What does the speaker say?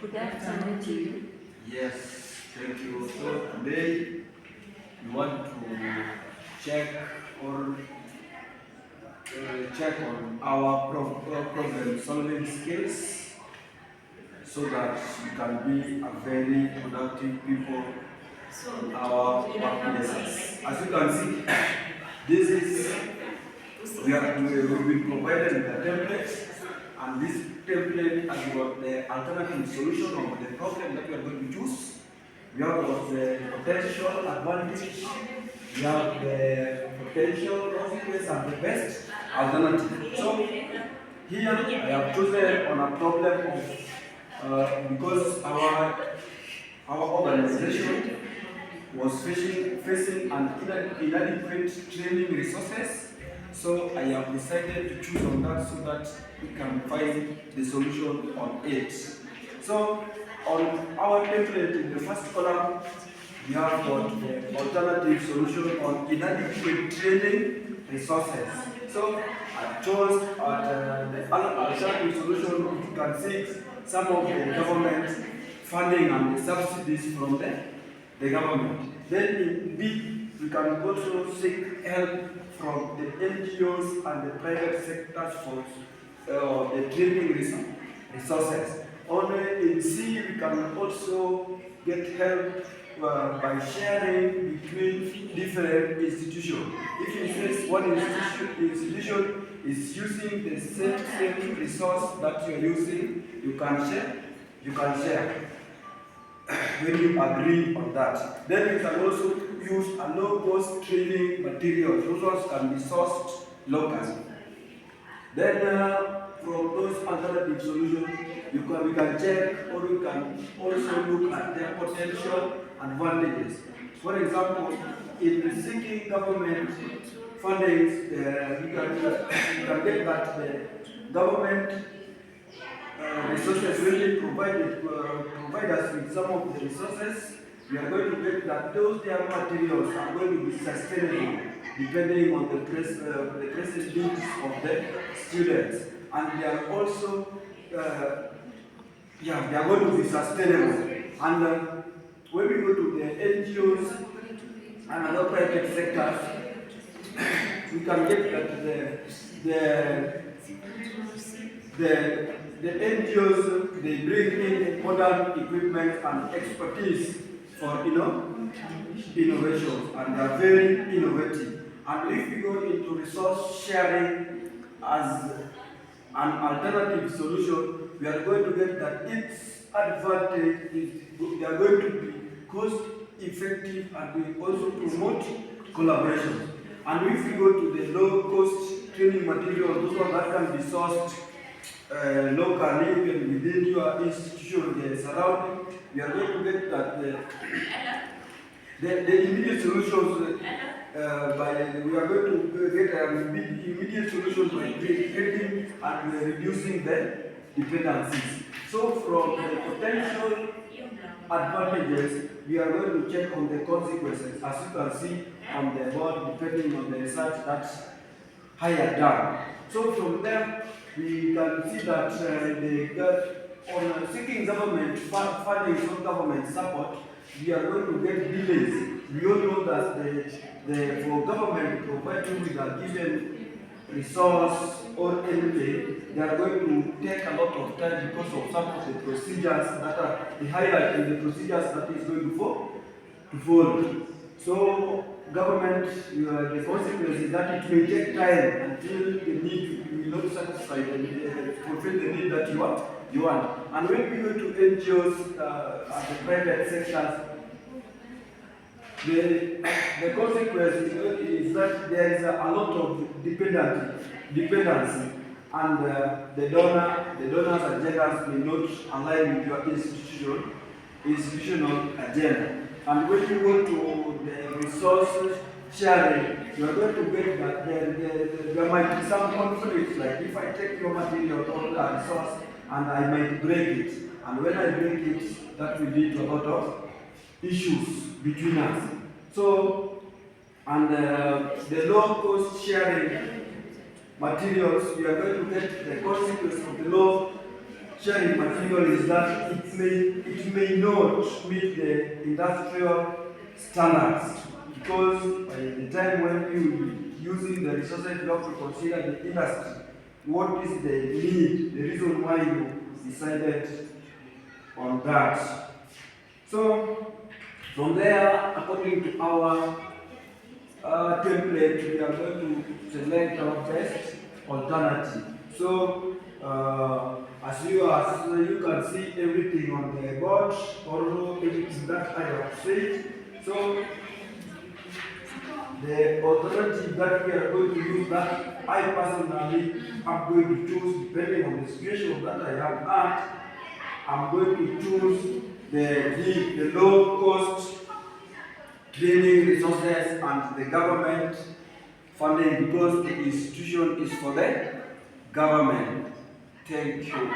Good afternoon to you. Yes, thank you. So today we want to check or check on our problem solving skills so that we can be a very productive people in our workplaces. As you can see, this is we've been provided with a template, and this template has got the alternative solution of the problem that we are going to choose. We have got the potential advantage, we have the potential consequence, and the best alternative. So here I have chosen on a problem of because our organization was facing an inadequate training resources. So I have decided to choose on that so that we can find the solution on it. So on our template in the first column, we have got the alternative solution on inadequate training resources. So I chose the alternative solution. You can see some of the government funding and the subsidies from the government. Then in B, we can also seek help from the NGOs and the private sectors for the training resources. Only in C, we can also get help by sharing between different institutions. If you say one institution is using the same resource that you are using, you can share when you agree on that. Then you can also use a low-cost training materials. Those ones can be sourced locally. Then from those alternative solutions, we can check, or we can also look at their potential advantages. For example, in seeking government funding, we can get that the government resources really provide us with some of the resources. We are going to get that those their materials are going to be sustainable depending on the present needs of the students, and they are also they are going to be sustainable. And when we go to the NGOs and other private sectors, we can get that the NGOs, they bring in modern equipment and expertise for innovations, and they are very innovative. And if we go into resource sharing as an alternative solution, we are going to get that its advantage is they are going to be cost effective, and we also promote collaboration. And if we go to the low cost training materials, those ones that can be sourced locally, even within your institution, the surrounding, we are going to get that the immediate solutions we are going to get immediate solutions by creating and reducing the dependencies. So from the potential advantages, we are going to check on the consequences, as you can see on the board, depending on the research that's higher down. So from there, we can see that on seeking government funding from government support, we are going to get delays. We all know that for government to provide you with a given resource or anything, they are going to take a lot of time because of some of the procedures that are the hierarchy in the procedures that is going to follow. So government, the consequence is that it may take time until the need will not satisfy and fulfill the need that you want. And when we go to NGOs and the private sectors, the consequence is that there is a lot of dependency, and the donors' agendas may not align with your institutional agenda. And when you go to the resources sharing, you are going to get that there might be some conflicts, like if I take your material or a resource and I might break it, and when I break it, that will lead to a lot of issues between us. So, and the low cost sharing materials, we are going to get the consequence of the low sharing material is that it may not meet the industrial standards, because by the time when you using the resources, you have to consider the industry. What is the need, the reason why you decided on that? So from there, according to our template, we are going to select our best alternative. So as you can see everything on the board, or everything that I have said. So the alternative that we are going to use, that I personally am going to choose, depending on the situation that I am at, I'm going to choose the low cost training resources and the government funding, because the institution is for the government. Thank you.